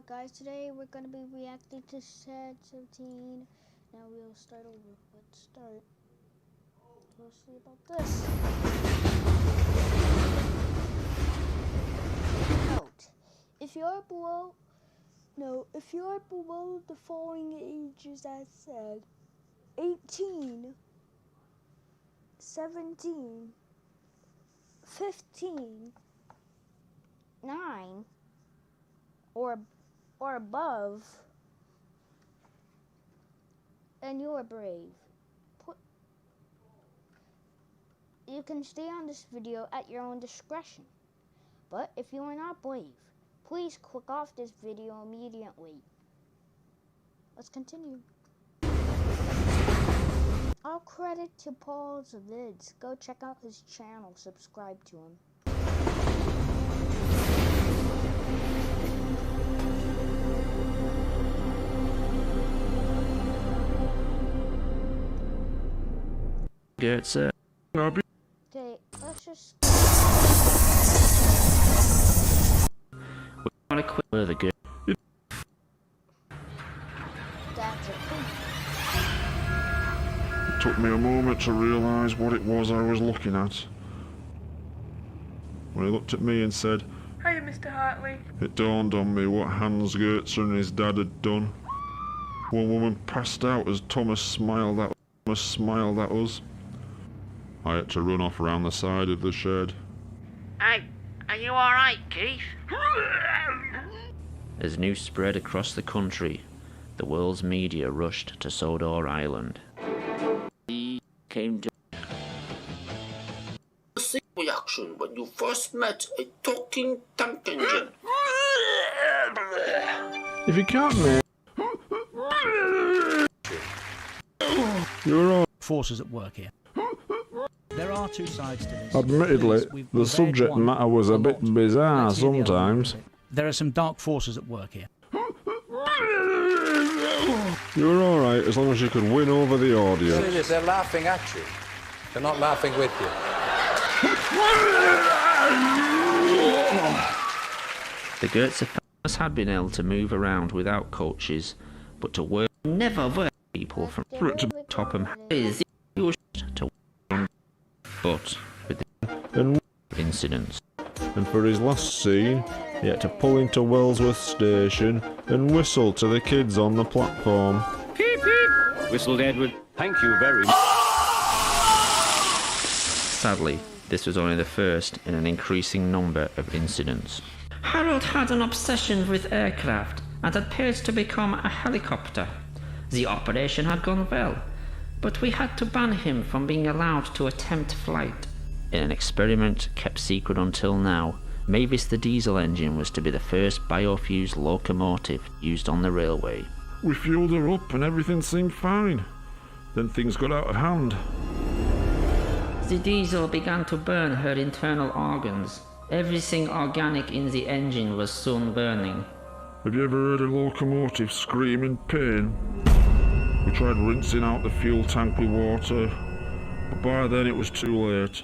Guys, today we're going to be reacting to Sad 17. Now we'll start over. Let's start. We'll see about this. Note, if you're below the following ages as said, 18, 17, 15, 9, or above, and you are brave, you can stay on this video at your own discretion. But if you are not brave, please click off this video immediately. Let's continue. All credit to Paul's vids. Go check out his channel, subscribe to him. Good, sir. Okay, let's just... We're gonna quit further good. That's it. It took me a moment to realise what it was I was looking at. When he looked at me and said, Hiya, Mr. Hartley. it dawned on me what Hans Goetzer and his dad had done. One woman passed out as Thomas smiled at us. I had to run off round the side of the shed. Hey, are you alright, Keith? As news spread across the country, the world's media rushed to Sodor Island. He came to the reaction when you first met a talking tank engine. If you can't make you're all forces at work here. There are two sides to this. admittedly, the subject matter was a bit bizarre sometimes. There are some dark forces at work here. You were alright as long as you could win over the audience. They're laughing at you. They're not laughing with you. The Goetzer family had been able to move around without coaches, but to work never were people from Topham is used to work, but with And incidents. for his last scene, he had to pull into Wellsworth Station and whistle to the kids on the platform. Peep, peep! Whistled Edward. Thank you very much. Sadly, this was only the first in an increasing number of incidents. Harold had an obsession with aircraft and appeared to become a helicopter. The operation had gone well, but we had to ban him from being allowed to attempt flight. In an experiment kept secret until now, Mavis the diesel engine was to be the first biofuel locomotive used on the railway. We fueled her up and everything seemed fine. Then things got out of hand. The diesel began to burn her internal organs. Everything organic in the engine was soon burning. Have you ever heard a locomotive scream in pain? We tried rinsing out the fuel tank with water, but by then it was too late.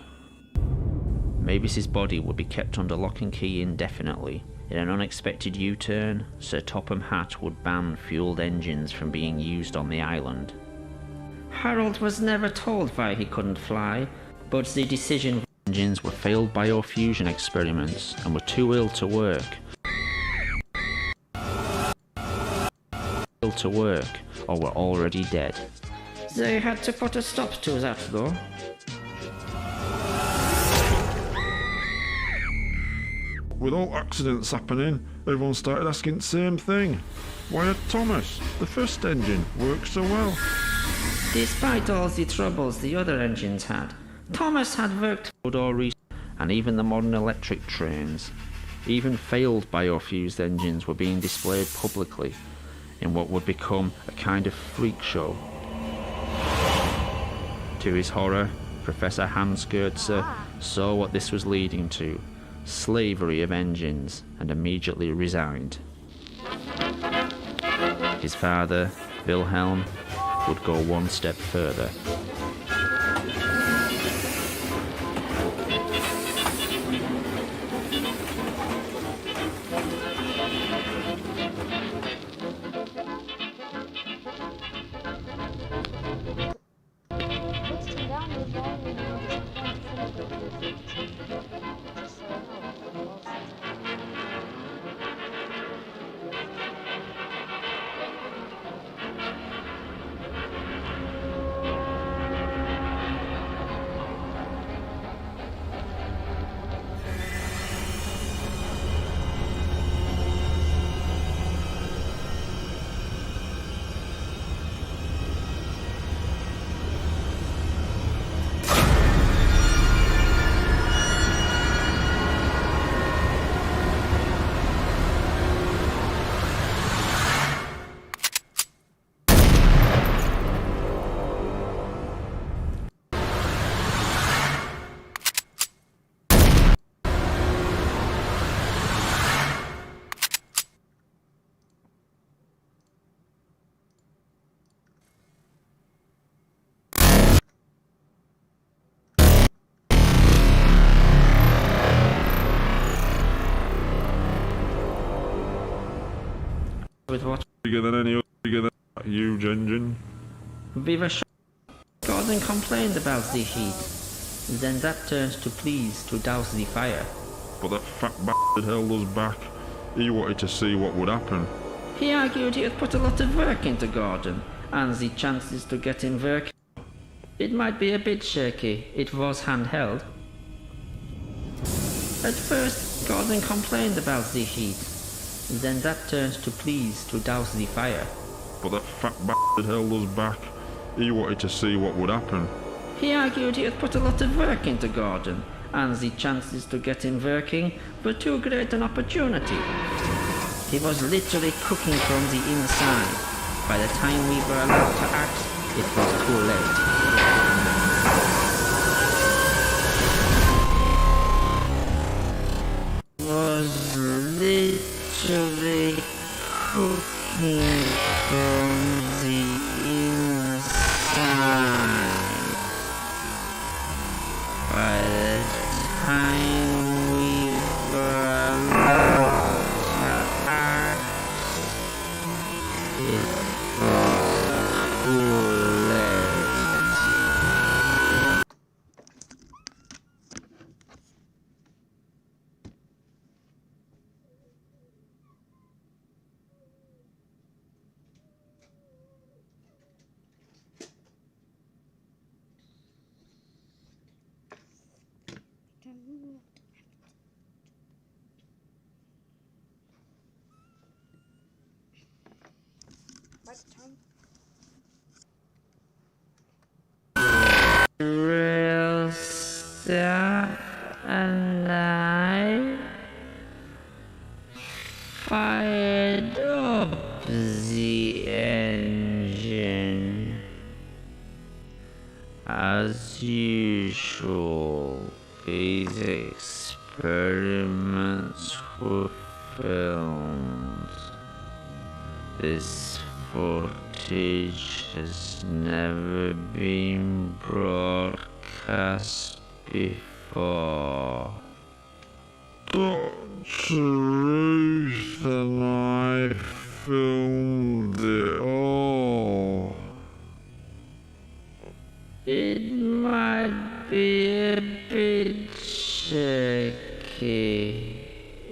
Mavis's body would be kept under lock and key indefinitely. In an unexpected U-turn, Sir Topham Hatt would ban fueled engines from being used on the island. Harold was never told why he couldn't fly, but the decision Engines were failed biofusion experiments and were too ill to work. Or were already dead. They had to put a stop to that though. With all accidents happening, everyone started asking the same thing. Why had Thomas, the first engine, worked so well? Despite all the troubles the other engines had, Thomas had worked And even the modern electric trains. Even failed biofused engines were being displayed publicly in what would become a kind of freak show. To his horror, Professor Hans Goetzer saw what this was leading to, slavery of engines, and immediately resigned. His father, Wilhelm, would go one step further. with what Bigger than any other, bigger than that huge engine. we were shot. Gordon complained about the heat. Then that turned to please to douse the fire. But that fat bastard held us back. He wanted to see what would happen. He argued he had put a lot of work into Gordon, and the chances to get him working. It might be a bit shaky, it was handheld. At first, Gordon complained about the heat. Then that turned to please to douse the fire. But that fat bastard held us back. He wanted to see what would happen. He argued he had put a lot of work into Gordon, and the chances to get him working were too great an opportunity. He was literally cooking from the inside. By the time we were allowed to act, it was too late. Was literally cooking from the inside. By the time we were allowed to act, it was too late. Real stuff and I fired up the engine. As usual, these experiments were filmed. This footage has never been broadcast before. Dr. Ruth and I filmed it all. It might be a bit shaky.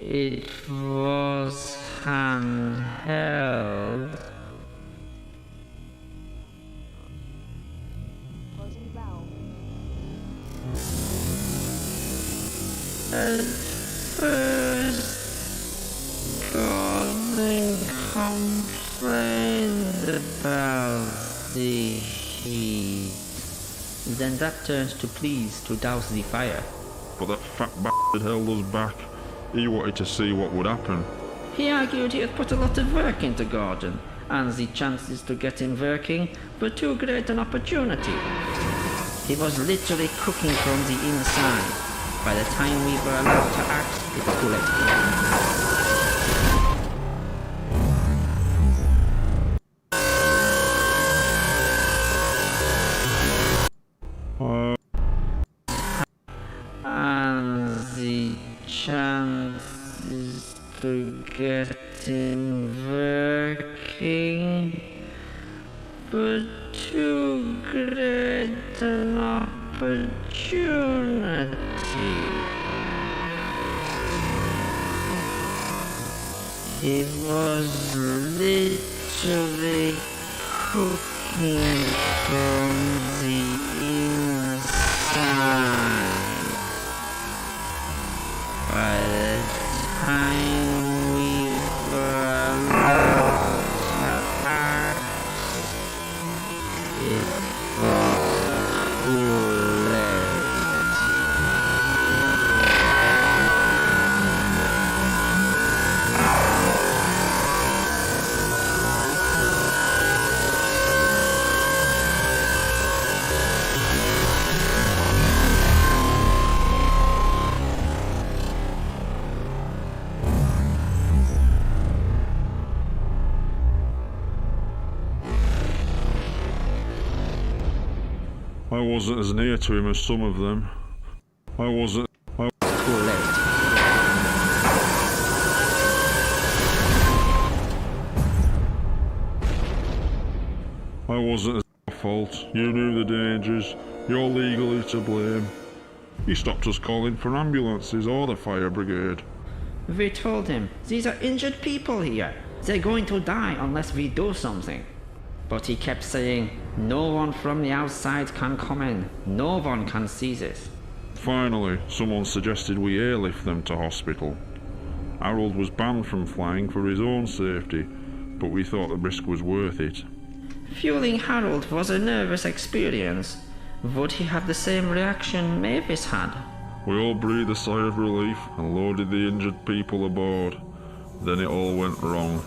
It was handheld. At first, Gordon complained about the heat. Then that turned to please to douse the fire. But that fat bastard held us back. He wanted to see what would happen. He argued he had put a lot of work into Gordon, and the chances to get him working were too great an opportunity. He was literally cooking from the inside. By the time we were allowed to act, it was too late. And the chances to get him working were too great an opportunity. He was literally cooking from the inside. By the time we were allowed to act, it was too late. I wasn't as near to him as some of them. I wasn't. Too late. I wasn't your fault. You knew the dangers. You're legally to blame. He stopped us calling for ambulances or the fire brigade. We told him, these are injured people here. They're going to die unless we do something. But he kept saying, no one from the outside can come in. No one can see this. Finally, someone suggested we airlift them to hospital. Harold was banned from flying for his own safety, but we thought the risk was worth it. Fueling Harold was a nervous experience. Would he have the same reaction Mavis had? We all breathed a sigh of relief and loaded the injured people aboard. Then it all went wrong.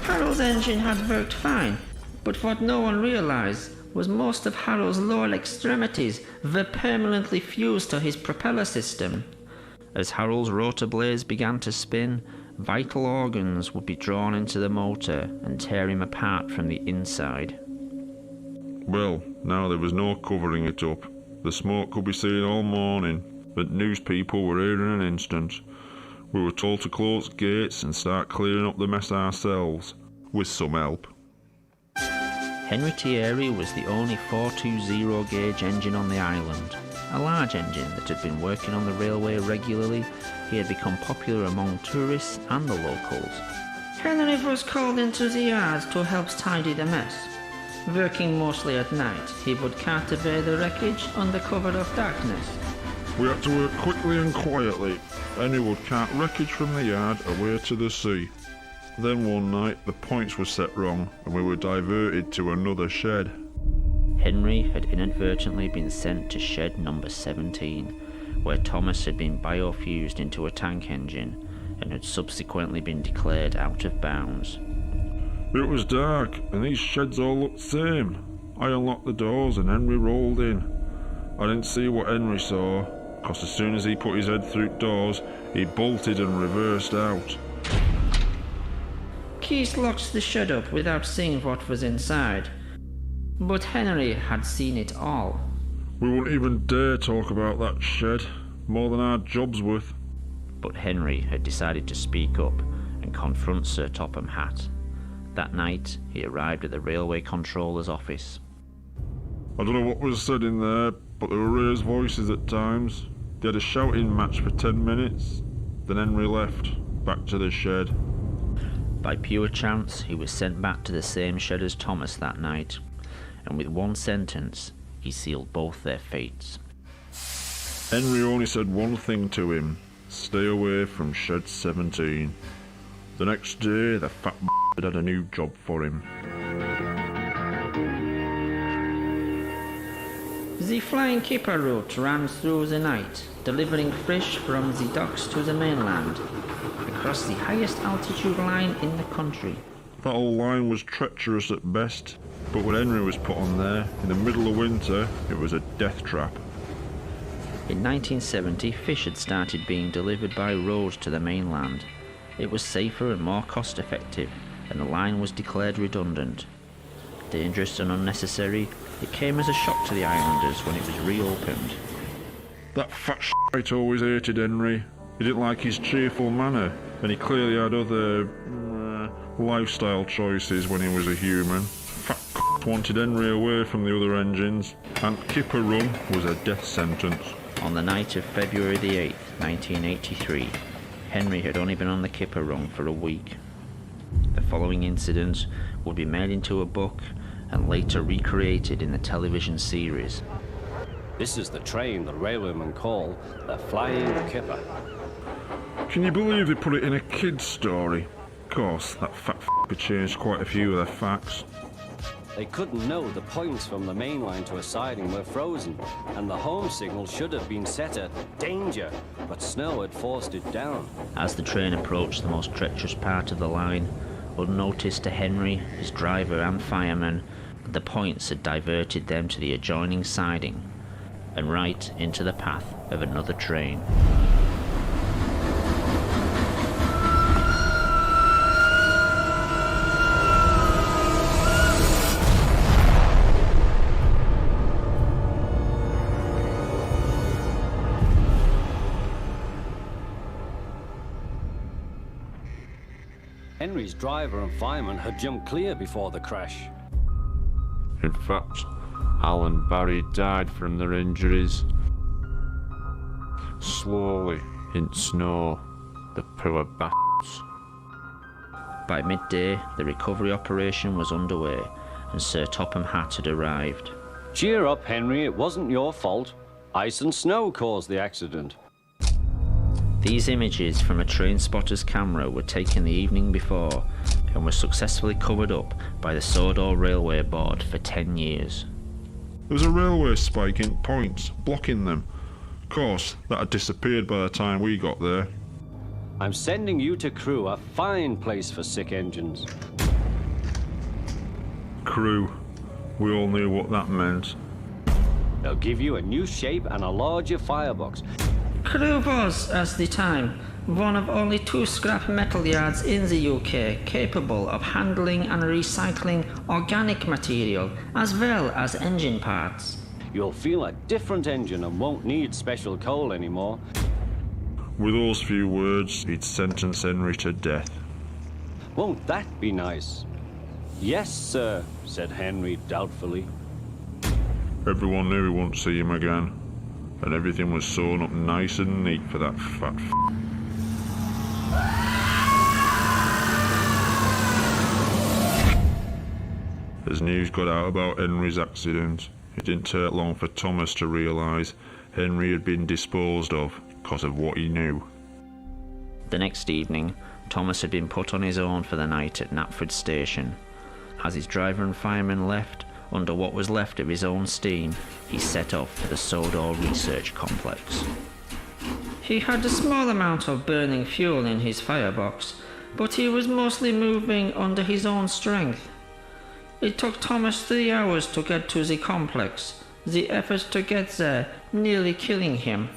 Harold's engine had worked fine, but what no one realized was most of Harold's lower extremities were permanently fused to his propeller system. As Harold's rotor blades began to spin, vital organs would be drawn into the motor and tear him apart from the inside. Well, now there was no covering it up. The smoke could be seen all morning, but news people were here in an instant. We were told to close gates and start clearing up the mess ourselves, with some help. Henry Thierry was the only 420 gauge engine on the island. A large engine that had been working on the railway regularly, he had become popular among tourists and the locals. Henry was called into the yard to help tidy the mess. Working mostly at night, he would cart away the wreckage under cover of darkness. We had to work quickly and quietly. Henry would cart wreckage from the yard away to the sea. Then one night the points were set wrong and we were diverted to another shed. Henry had inadvertently been sent to shed number 17, where Thomas had been biofused into a tank engine and had subsequently been declared out of bounds. It was dark and these sheds all looked the same. I unlocked the doors and Henry rolled in. I didn't see what Henry saw, because as soon as he put his head through doors, he bolted and reversed out. Keith locked the shed up without seeing what was inside. But Henry had seen it all. We wouldn't even dare talk about that shed, more than our job's worth. But Henry had decided to speak up and confront Sir Topham Hatt. That night, he arrived at the railway controller's office. I don't know what was said in there, but there were raised voices at times. They had a shouting match for 10 minutes. Then Henry left, back to the shed. By pure chance, he was sent back to the same shed as Thomas that night, and with one sentence, he sealed both their fates. Henry only said one thing to him: stay away from shed 17. The next day, the fat had a new job for him. The Flying Kipper route ran through the night, delivering fish from the docks to the mainland, across the highest altitude line in the country. That old line was treacherous at best, but when Henry was put on there, in the middle of winter, it was a death trap. In 1970, fish had started being delivered by road to the mainland. It was safer and more cost-effective, and the line was declared redundant. Dangerous and unnecessary, it came as a shock to the islanders when it was reopened. That fat shite always hated Henry. He didn't like his cheerful manner, and he clearly had other lifestyle choices when he was a human. Fat wanted Henry away from the other engines, and Kipper Run was a death sentence. On the night of February the 8th, 1983, Henry had only been on the Kipper Run for a week. The following incident would be made into a book and later recreated in the television series. This is the train the railwaymen call the Flying Kipper. Can you believe they put it in a kid's story? Of course, that fat f***er changed quite a few of their facts. They couldn't know the points from the main line to a siding were frozen, and the home signal should have been set at danger, but snow had forced it down. As the train approached the most treacherous part of the line, unnoticed to Henry, his driver and firemen, the points had diverted them to the adjoining siding and right into the path of another train. Henry's driver and fireman had jumped clear before the crash. In fact, Al and Barry died from their injuries. Slowly, in snow, the poor bastards. By midday, the recovery operation was underway, and Sir Topham Hatt had arrived. Cheer up, Henry, it wasn't your fault. Ice and snow caused the accident. These images from a train spotter's camera were taken the evening before and were successfully covered up by the Sodor Railway Board for 10 years. There was a railway spike in points, blocking them. Of course, that had disappeared by the time we got there. I'm sending you to Crewe, a fine place for sick engines. Crew. We all knew what that meant. They'll give you a new shape and a larger firebox. Crewe was, at the time, one of only 2 scrap metal yards in the UK capable of handling and recycling organic material as well as engine parts. You'll feel a different engine and won't need special coal anymore. With those few words, he'd sentence Henry to death. Won't that be nice? Yes, sir, said Henry doubtfully. Everyone knew he wouldn't see him again, and everything was sewn up nice and neat for that fat As news got out about Henry's accident, it didn't take long for Thomas to realise Henry had been disposed of because of what he knew. The next evening, Thomas had been put on his own for the night at Knapford Station. As his driver and fireman left, under what was left of his own steam, he set off for the Sodor Research Complex. He had a small amount of burning fuel in his firebox, but he was mostly moving under his own strength. It took Thomas 3 hours to get to the complex, the effort to get there nearly killing him.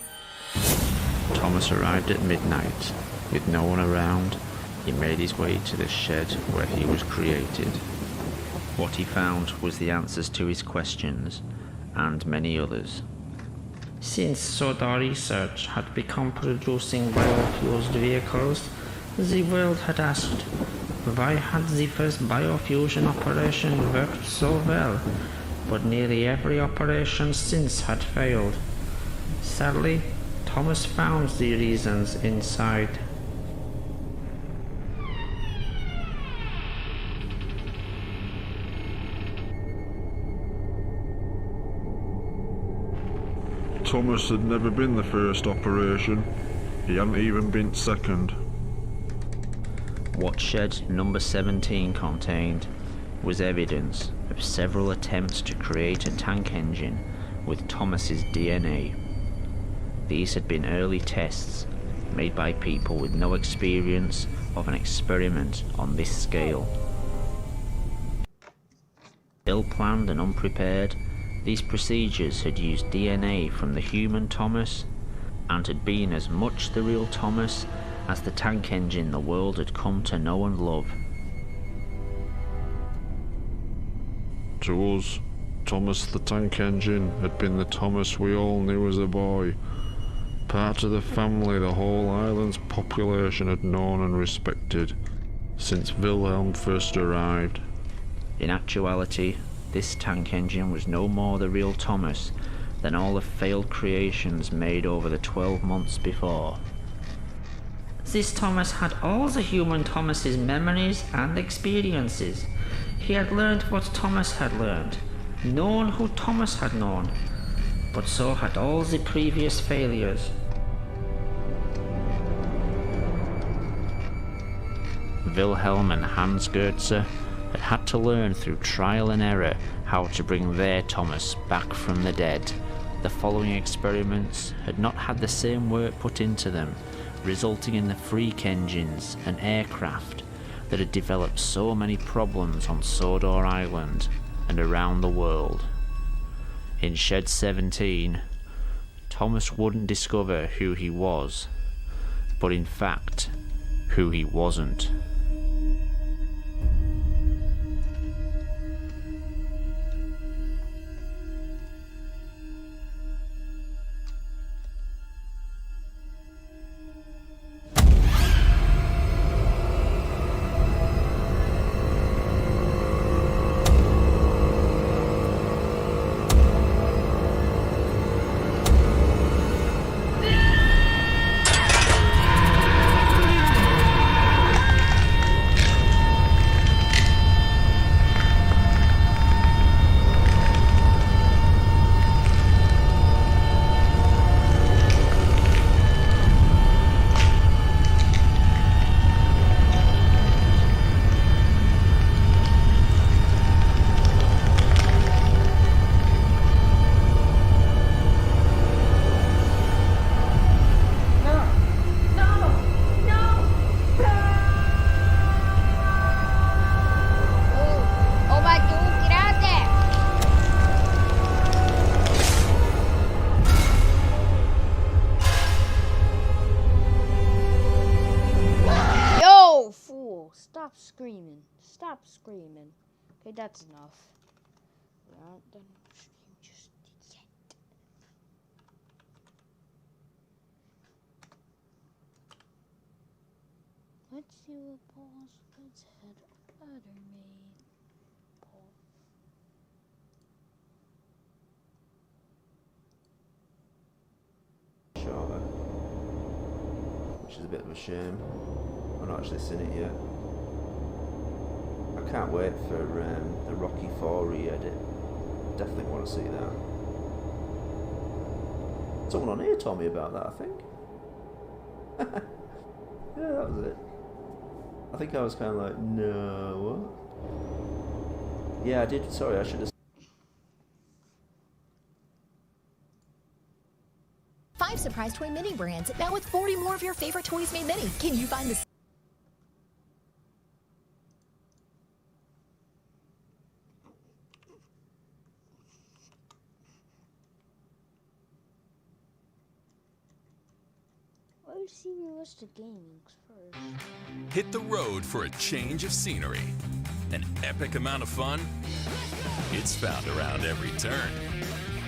Thomas arrived at midnight. With no one around, he made his way to the shed where he was created. What he found was the answers to his questions, and many others. Since Sodor Research had become producing biofuels vehicles, the world had asked, why had the first biofusion operation worked so well, but nearly every operation since had failed? Sadly, Thomas found the reasons inside. Thomas had never been the first operation. He hadn't even been second. What shed number 17 contained was evidence of several attempts to create a tank engine with Thomas's DNA. These had been early tests made by people with no experience of an experiment on this scale. Ill-planned and unprepared, these procedures had used DNA from the human Thomas and had been as much the real Thomas as the tank engine the world had come to know and love. To us, Thomas the tank engine had been the Thomas we all knew as a boy. Part of the family the whole island's population had known and respected since Wilhelm first arrived. In actuality, this tank engine was no more the real Thomas than all the failed creations made over the 12 months before. This Thomas had all the human Thomas's memories and experiences. He had learned what Thomas had learned, known who Thomas had known, but so had all the previous failures. Wilhelm and Hans Goetze had had to learn through trial and error how to bring their Thomas back from the dead. The following experiments had not had the same work put into them, resulting in the freak engines and aircraft that had developed so many problems on Sodor Island and around the world. In Shed 17, Thomas wouldn't discover who he was, but in fact, who he wasn't. stop screaming. Stop screaming. Okay, that's enough. We aren't done stream just yet. Let's see what Paul's goods had better made. Paul. Shorter, which is a bit of a shame. I've not actually seen it yet. I can't wait for the Rocky 4 re-edit. Definitely want to see that. Someone on here told me about that, I think. Yeah, that was it. I think I was kind of like, no, what? Yeah, I did. Sorry, I should have. 5 surprise toy mini brands, now with 40 more of your favorite toys made mini. Can you find the Let's see realistic gamings first. Hit the road for a change of scenery. An epic amount of fun? It's found around every turn.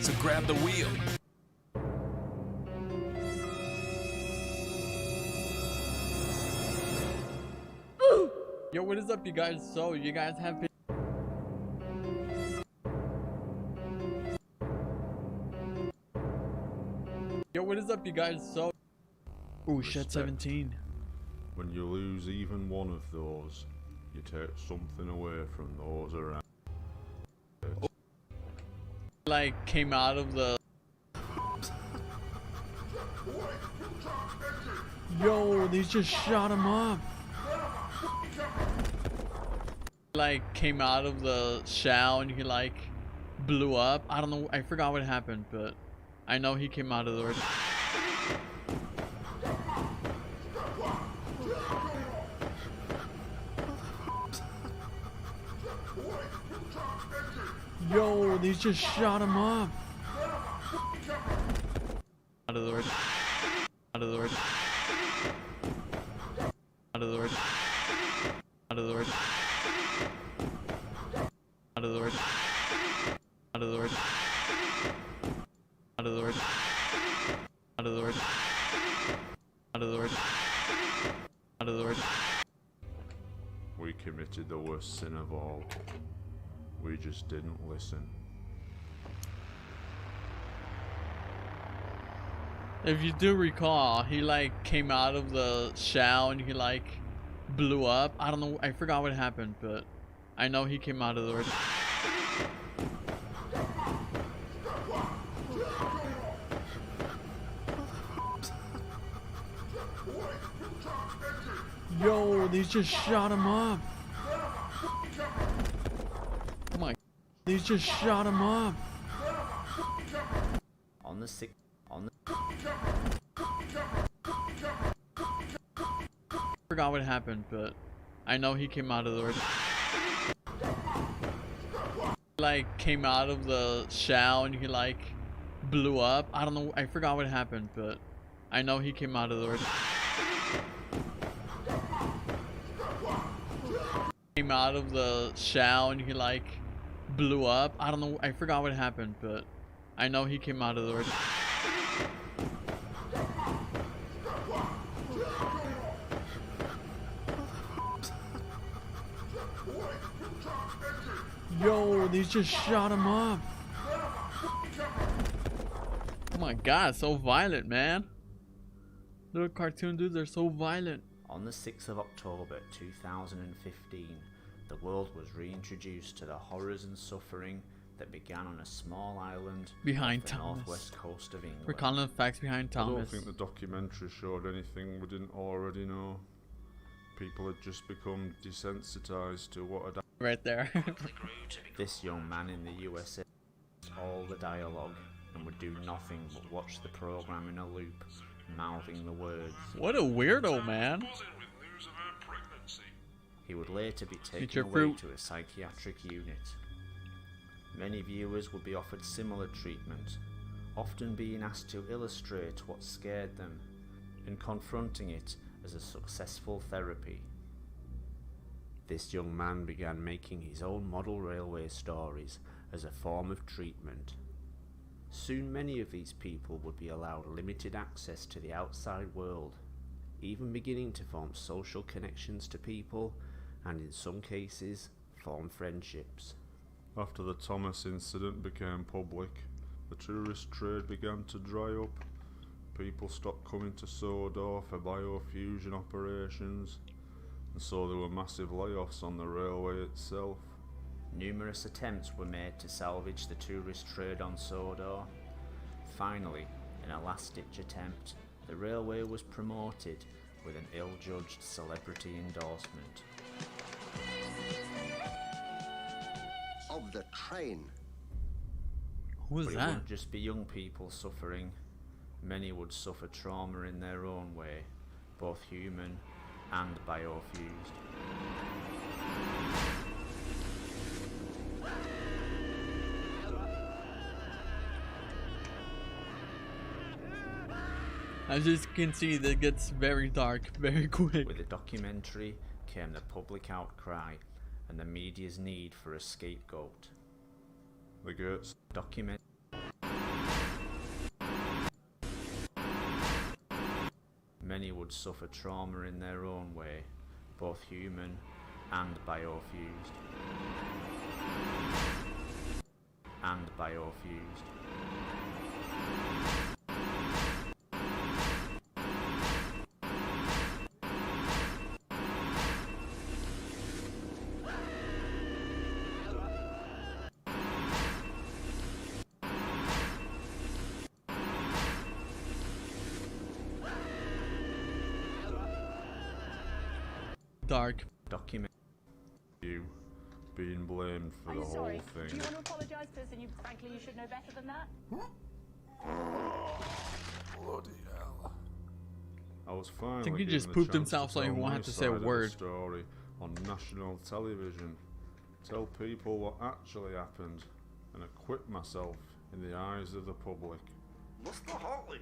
So grab the wheel. Yo, what is up, you guys? So, you guys have been... Yo, what is up, you guys? So... Oh, shit, 17. When you lose even one of those, you take something away from those around. Like, came out of the... Yo, they just shot him up. Like, came out of the shell and he, like, blew up. I don't know, I forgot what happened, but I know he came out of the... Yo, they just shot him up. Out of the word. Out of the word. Out of the word. Out of the word. Out of the word. Out of the word. Out of the word. Out of the word. Out of the word. Out of the word. We committed the worst sin of all. We just didn't listen. If you do recall, he like came out of the shell and he like blew up. I don't know, I forgot what happened, but I know he came out of the... Yo, they just shot him up. Oh my, they just shot him up. On the 6th, on the... Forgot what happened, but I know he came out of the... Like, came out of the shell and he like blew up. I don't know, I forgot what happened, but I know he came out of the... Came out of the shell and he like blew up. I don't know, I forgot what happened, but I know he came out of the... Yo, they just shot him up. Oh my god, so violent, man. Little cartoon dudes are so violent. On the 6th of October 2015, the world was reintroduced to the horrors and suffering that began on a small island behind off the Thomas. northwest coast of England. We're calling the facts behind Thomas. I don't think the documentary showed anything we didn't already know. People had just become desensitized to what had happened. Right there. This young man in the USA all the dialogue and would do nothing but watch the program in a loop, mouthing the words. What a weirdo, man. He would later be taken Future away fruit. to a psychiatric unit. Many viewers would be offered similar treatment, often being asked to illustrate what scared them and confronting it as a successful therapy. This young man began making his own model railway stories as a form of treatment. Soon many of these people would be allowed limited access to the outside world, even beginning to form social connections to people, and in some cases, form friendships. After the Thomas incident became public, the tourist trade began to dry up. People stopped coming to Sodor for biofusion operations, and so there were massive layoffs on the railway itself. Numerous attempts were made to salvage the tourist trade on Sodor. Finally, in a last-ditch attempt, the railway was promoted with an ill-judged celebrity endorsement. Of the train. Who is But that? it wouldn't just be young people suffering. Many would suffer trauma in their own way, both human and biofused. As you can see, that gets very dark very quick. With the documentary came the public outcry and the media's need for a scapegoat. The Goetz Document. Many would suffer trauma in their own way, both human and biofused. Dark. Document. You being blamed for the whole thing. Do you want to apologise to us, and frankly you should know better than that? Bloody hell. I was finally I think he given just the pooped chance himself so he tell won't my have to say a side of the word. story on national television. Tell people what actually happened and acquit myself in the eyes of the public. Mr. Hartley,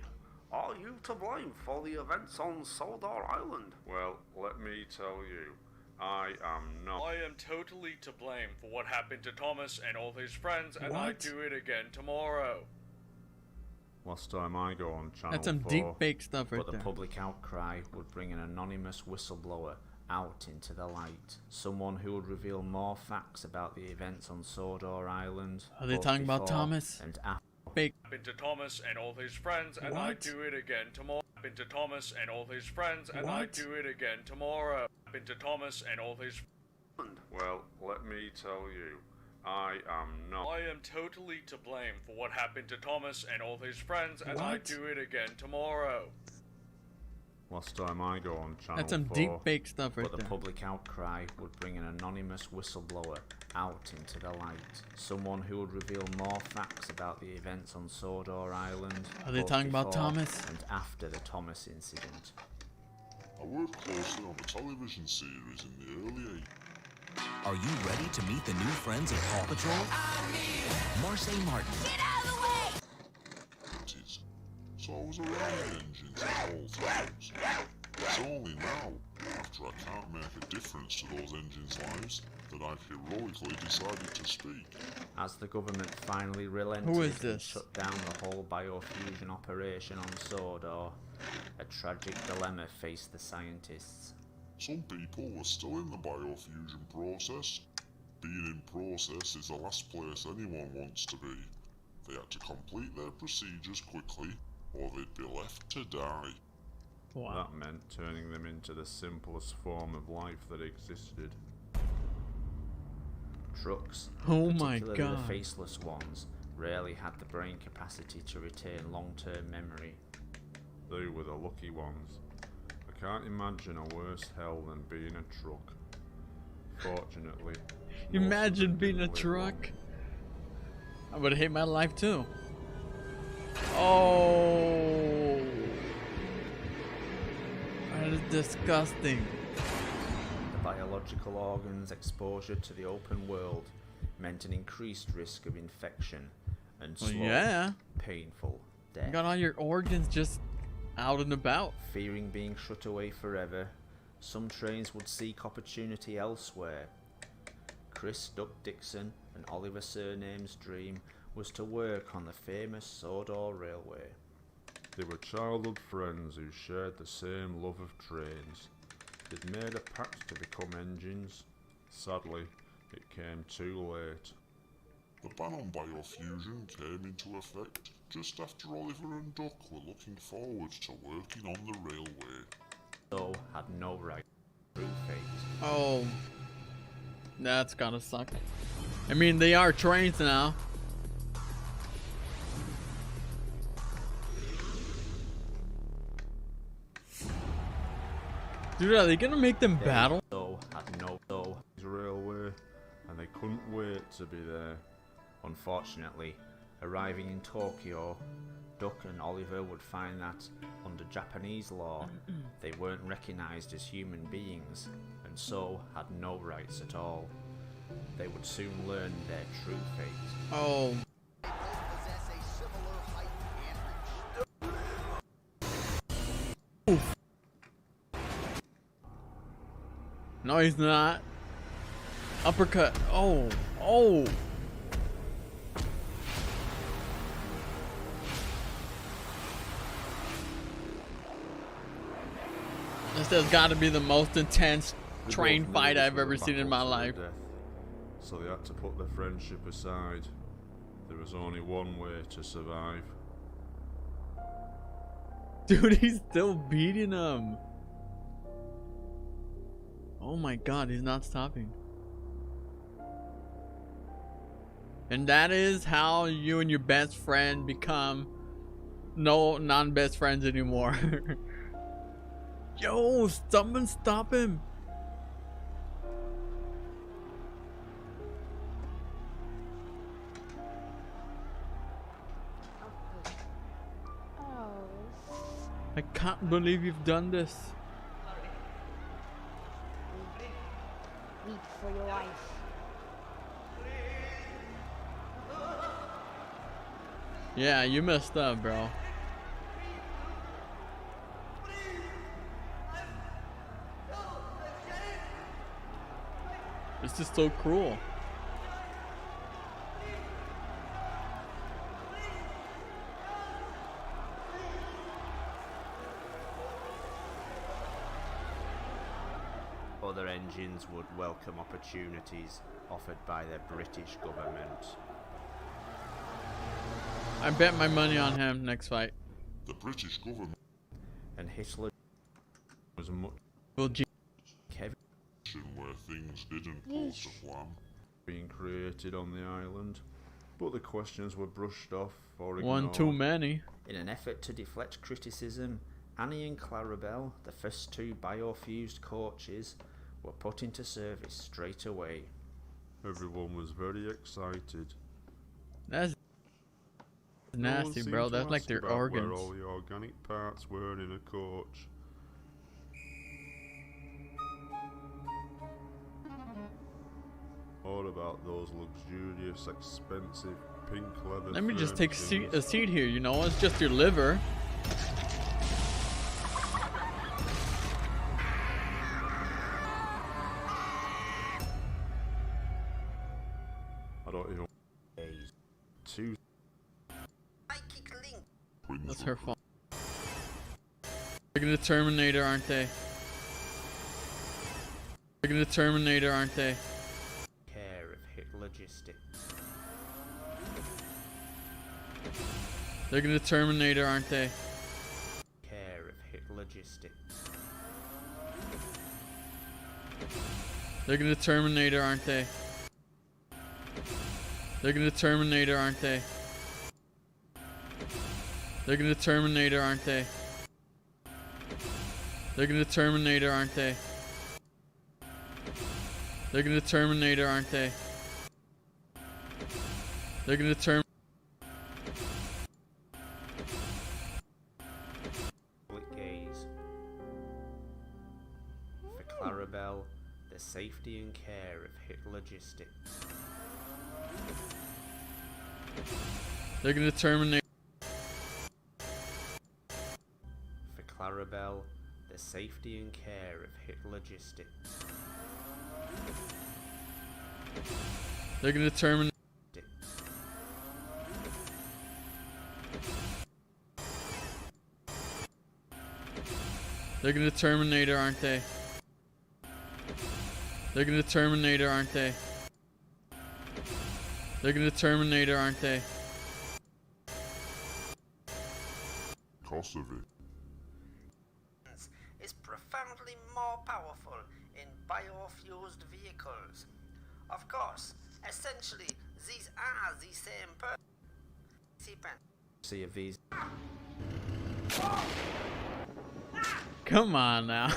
are you to blame for the events on Sodor Island? Well, let me tell you, I am not. I am totally to blame for what happened to Thomas and all his friends, and I'd do it again tomorrow. Last time I go on Channel That's some 4, deep fake stuff right But there. the public outcry would bring an anonymous whistleblower out into the light. Someone who would reveal more facts about the events on Sodor Island. Are they both talking about before Thomas? And after. Fake. Happened to Thomas and all his friends, and I'd do it again tomorrow. Happened to Thomas and all his friends, and I'd do it again tomorrow. Happened to Thomas and all his. Well, let me tell you, I am not. I am totally to blame for what happened to Thomas and all his friends, and I'd do it again tomorrow. Last time I go on Channel 4. That's some deep fake stuff right But the there. public outcry would bring an anonymous whistleblower out into the light. Someone who would reveal more facts about the events on Sodor Island. Are they both talking about before Thomas? And after the Thomas incident. I worked closely on the television series in the early 80s. Are you ready to meet the new friends of Paw Patrol? Marseille Martin. Get out of the way! So I was around the engines at all times. It's only now, after I can't make a difference to those engines' lives, that I've heroically decided to speak. As the government finally relented Who is and this? shut down the whole biofusion operation on Sodor, a tragic dilemma faced the scientists. Some people were still in the biofusion process. Being in process is the last place anyone wants to be. They had to complete their procedures quickly, or they'd be left to die. That meant turning them into the simplest form of life that existed. Trucks, Oh my particularly God. the faceless ones, rarely had the brain capacity to retain long-term memory. They were the lucky ones. I can't imagine a worse hell than being a truck. Fortunately, Imagine being a truck. I would hate my life too. Oh, that is disgusting. The biological organs' exposure to the open world meant an increased risk of infection and Well, slow, yeah. painful You death. got all your organs just out and about. Fearing being shut away forever, Some trains would seek opportunity elsewhere. Chris Duck Dixon and Oliver Surname's dream was to work on the famous Sodor Railway. They were childhood friends who shared the same love of trains. They'd made a pact to become engines. Sadly, it came too late. The ban on biofusion came into effect just after Oliver and Duck were looking forward to working on the railway. So had no right through fate. Oh, that's gotta suck. I mean, they are trains now. Dude, are they gonna make them battle? So had no railway, and they couldn't wait to be there. Unfortunately, arriving in Tokyo, Duck and Oliver would find that, under Japanese law, they weren't recognized as human beings, and so had no rights at all. They would soon learn their true fate. Oh. Oof. No, he's not. Uppercut. Oh. Oh. This has got to be the most intense train fight I've ever seen in my life. So they had to put their friendship aside. There was only one way to survive. Dude, he's still beating him. Oh my god, he's not stopping. And that is how you and your best friend become non-best friends anymore. Yo, someone stop him. I can't believe you've done this. Weep for your life. Yeah, you messed up, bro. This is so cruel. Other engines would welcome opportunities offered by the British government. I bet my money on him next fight. The British government and Hitler was much Kevin where things didn't go to plan. Being created on the island, but the questions were brushed off or ignored. One too many. In an effort to deflect criticism, Annie and Clarabelle, the first two biofused coaches, were put into service straight away. Everyone was very excited. That's nasty, bro. That's like their organs. Where all the organic parts were in a coach. All about those luxurious, expensive, pink leather. Let me just take a seat here, you know? It's just your liver. I don't even. Two. That's her fault. They're gonna Terminator, aren't they? They're gonna Terminator, aren't they? Care of Hit Logistics. They're gonna Terminator, aren't they? Care of Hit Logistics. They're gonna Terminator, aren't they? They're gonna Terminator, aren't they? They're gonna Terminator, aren't they? They're gonna Terminator, aren't they? They're gonna Terminator, aren't they? They're gonna Terminator. Gaze. For Clarabelle, the safety and care of Hit Logistics. They're gonna Terminator. For Clarabelle, the safety and care of hit logistics. They're gonna terminate. They're gonna terminate her, aren't they? They're gonna terminate her, aren't they? They're gonna terminate her, aren't they? Cost of it. Is profoundly more powerful in biofused vehicles. Of course, essentially, these are the same participants. See a visa. Come on now.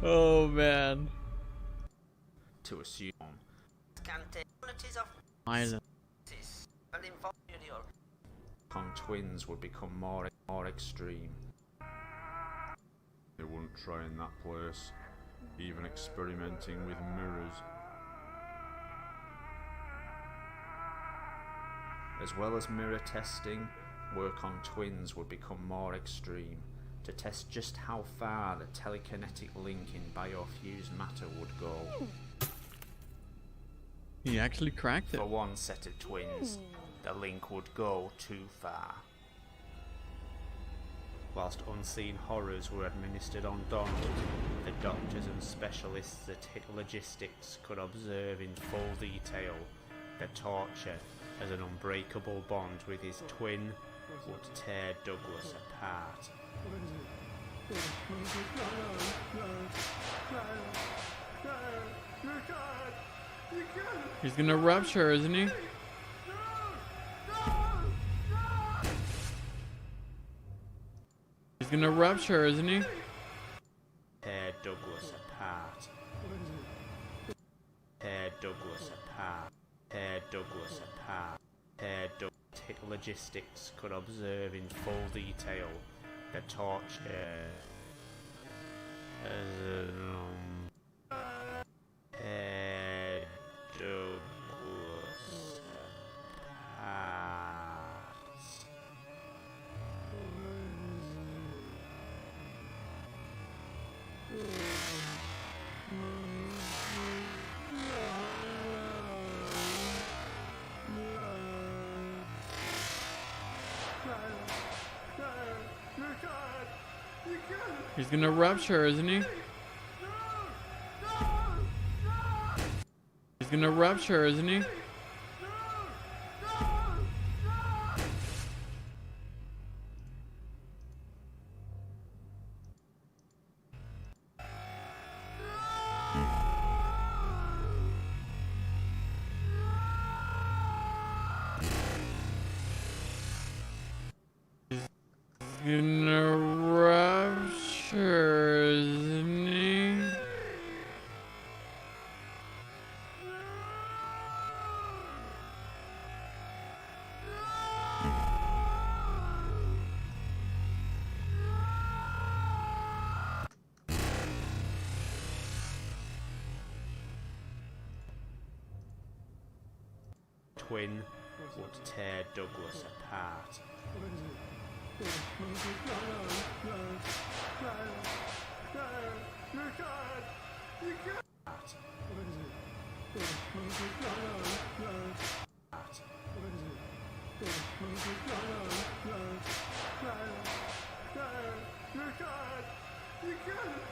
Oh man. To assume. Can take quantities of Island. On twins would become more extreme. They wouldn't try in that place, even experimenting with mirrors. As well as mirror testing, work on twins would become more extreme, to test just how far the telekinetic link in biofused matter would go. He actually cracked it. For one set of twins, the link would go too far. Whilst unseen horrors were administered on Donald, the doctors and specialists at Hit Logistics could observe in full detail the torture as an unbreakable bond with his twin would tear Douglas apart. He's gonna rupture, isn't he? He's gonna rupture, isn't he? Tear Douglas apart. Tear Douglas apart. Tear Douglas apart. Tear Douglas. Hit Logistics could observe in full detail the torture as tear Douglas apart. He's gonna rupture, isn't he? He's gonna rupture, isn't he? Gonna rupture, isn't he? Twin would tear Douglas apart.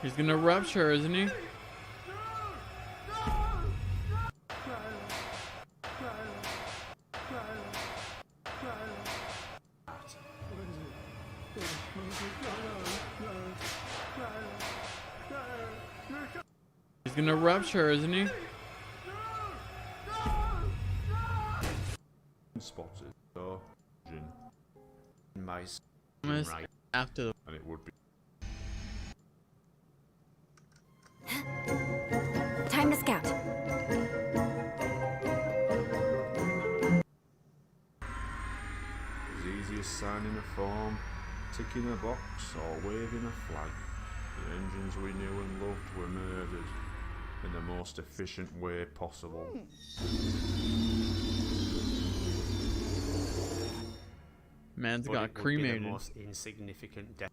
He's gonna rupture, isn't he? He's gonna rupture, isn't he? Spotted. So, My right after the and it would be. Time to scout. As easy as signing a form, ticking a box, or waving a flag. The engines we knew and loved were murdered in the most efficient way possible. Man's But got it would be cremated. the most insignificant death.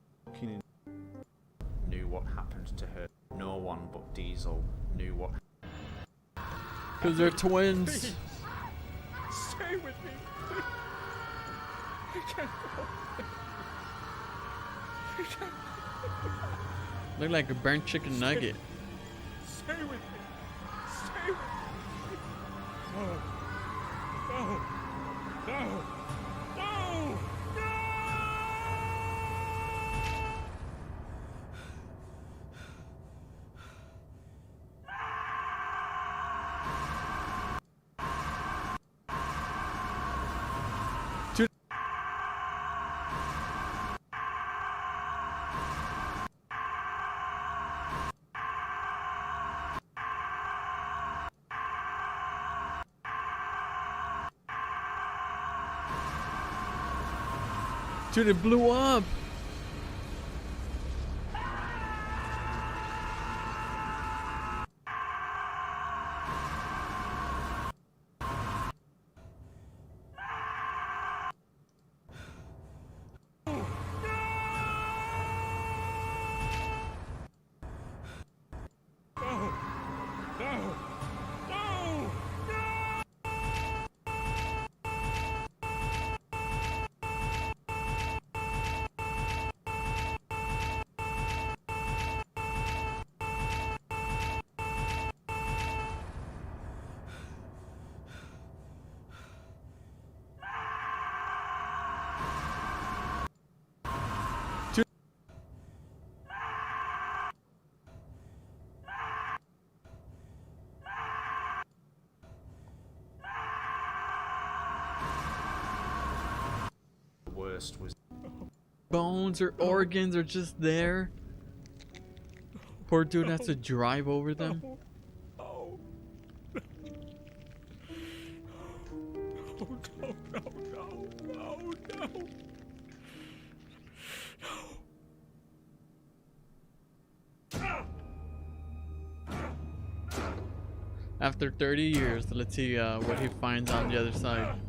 Knew what happened to her. No one but Diesel knew what. Because they're twins. Please. Stay with me. Please. I can't go. I can't go. Look like a burnt chicken nugget. Stay with me. Stay with me. No. No. No. No. Dude, it blew up. Worst was Bones or organs are just there. Poor dude has to drive over them. Oh. No, no, no, no, no, no. After 30 years, let's see what he finds on the other side.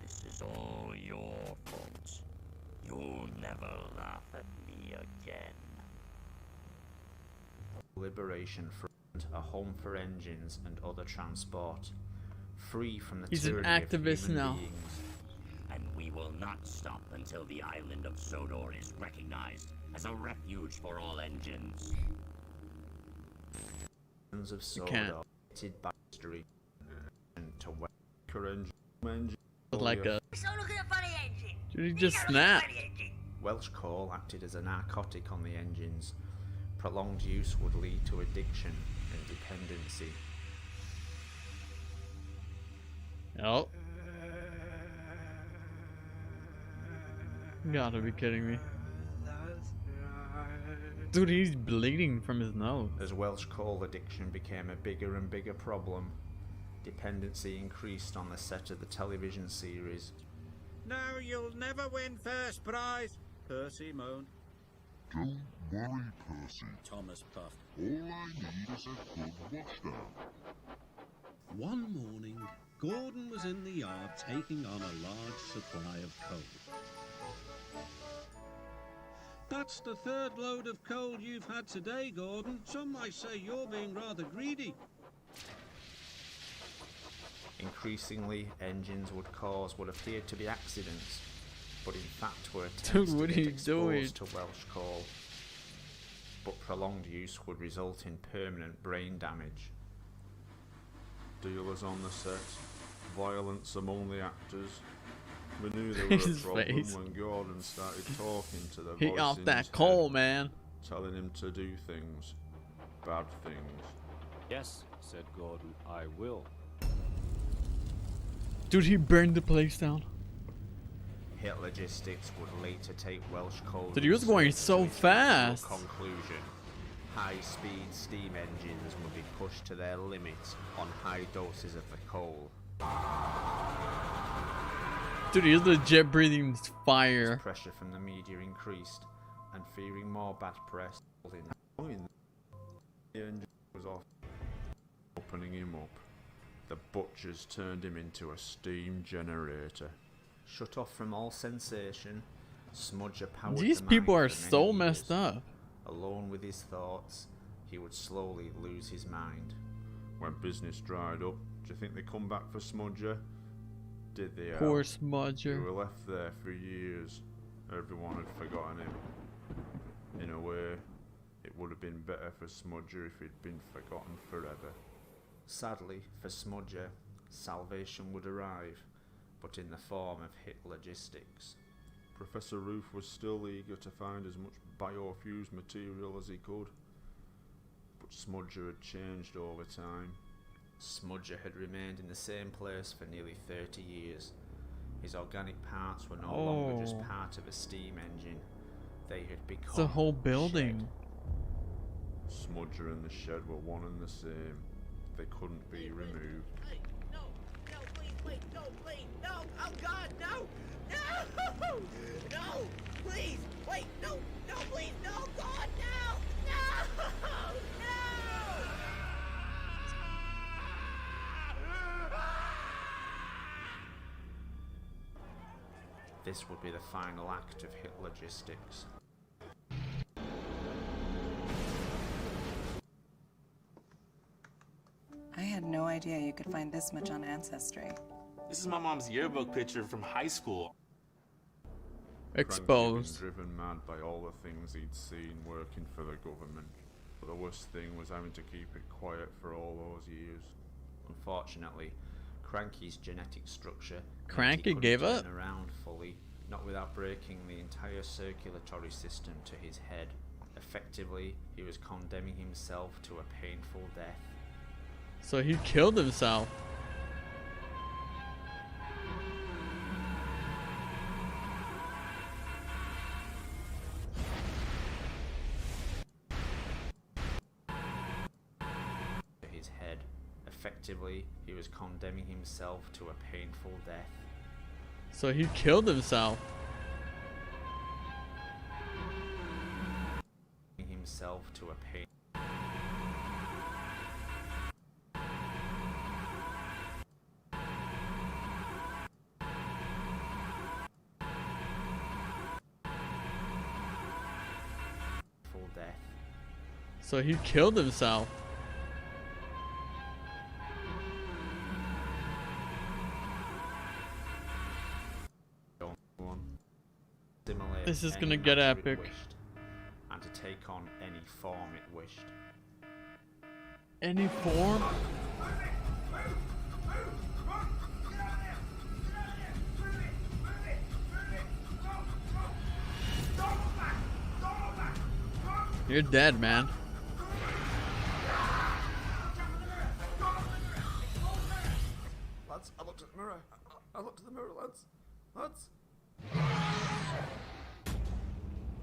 This is all your fault. You'll never laugh at me again. Liberation Front, a home for engines and other transport, free from the He's an tyranny of activist human now. beings. And we will not stop until the island of Sodor is recognized as a refuge for all engines. Of can't. Sodor, hated by history, and to Welsh engine. Like a... So look at the funny engine. Dude, he just snapped. Welsh coal acted as a narcotic on the engines. Prolonged use would lead to addiction and dependency. Oh. You gotta be kidding me. Dude, he's bleeding from his nose. As Welsh coal addiction became a bigger and bigger problem, dependency increased on the set of the television series. No, you'll never win first prize, Percy moaned. Don't worry, Percy. Thomas puffed. All I need is a good washdown. One morning, Gordon was in the yard taking on a large supply of coal. That's the third load of coal you've had today, Gordon. Some might say you're being rather greedy. Increasingly, engines would cause what appeared to be accidents, but in fact were attempts Dude, to what get are you exposed doing? to Welsh coal. But prolonged use would result in permanent brain damage. Dealers on the set, violence among the actors. We knew there was a His problem face. when Gordon started talking to the He voice off in that his coal, head, man. telling him to do things, bad things. Yes, said Gordon, I will. Dude, he burned the place down. Hit Logistics would later take Welsh coal. Dude, he was going so research to its fast. Conclusion: high-speed steam engines would be pushed to their limits on high doses of the coal. Dude, he's legit breathing fire. Pressure from the media increased, and fearing more bad press, The engine was off. Opening him up, the butchers turned him into a steam generator. Shut off from all sensation, Smudger powered These the people mind are for so many messed years. up. Alone with his thoughts, he would slowly lose his mind. When business dried up, do you think they come back for Smudger? Did they? Poor Smudger. He were left there for years. Everyone had forgotten him. In a way, it would have been better for Smudger if he'd been forgotten forever. Sadly for Smudger, salvation would arrive, but in the form of hit logistics. Professor Roof was still eager to find as much biofused material as he could, but Smudger had changed over time. Smudger had remained in the same place for nearly 30 years. His organic parts were no longer just part of a steam engine. They had become It's a whole building. Smudger and the shed were one and the same. They couldn't be removed. Hey, no, please, wait, no, please, no, oh God, no, no, no, please, wait, no, please, no, God, no, no. This would be the final act of hit logistics. I had no idea you could find this much on Ancestry. This is my mom's yearbook picture from high school. Exposed. Frankie had been driven mad by all the things he'd seen working for the government. But the worst thing was having to keep it quiet for all those years. Unfortunately, Cranky's genetic structure Cranky gave up? turn around fully, not without breaking the entire circulatory system to his head. Effectively, he was condemning himself to a painful death. So he killed himself. His head. Effectively, he was condemning himself to a painful death. So he killed himself. Himself to a pain. Full death. So he killed himself. This is gonna get epic. And to take on any form it wished. Any form? You're dead, man. Lads, I looked at the mirror. I looked at the mirror, lads. Lads.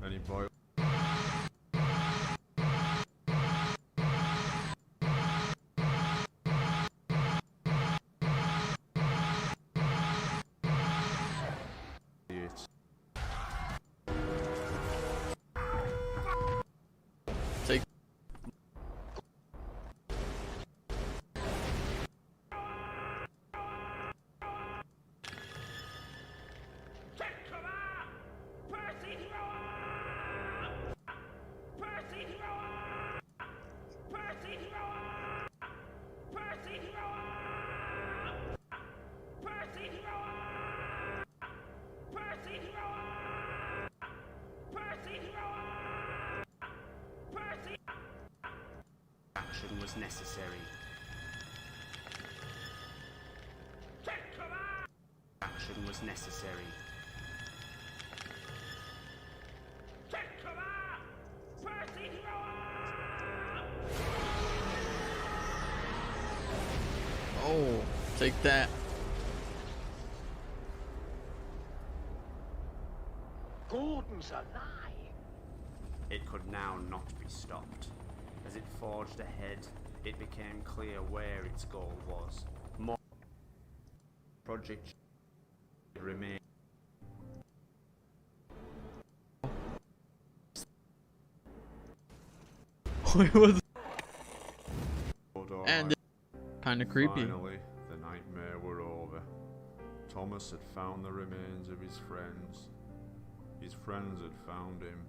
Any boy? Take. Action was necessary. Action was necessary. Oh, take that. Gordon's alive. It could now not be stopped. As it forged ahead, it became clear where its goal was. More project remained. It was and kind of creepy. Finally, the nightmare were over. Thomas had found the remains of his friends. His friends had found him.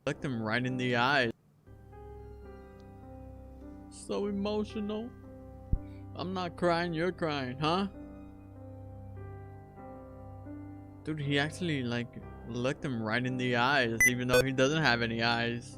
Looked him right in the eyes. So emotional. I'm not crying, you're crying, huh? Dude, he actually like looked him right in the eyes, even though he doesn't have any eyes.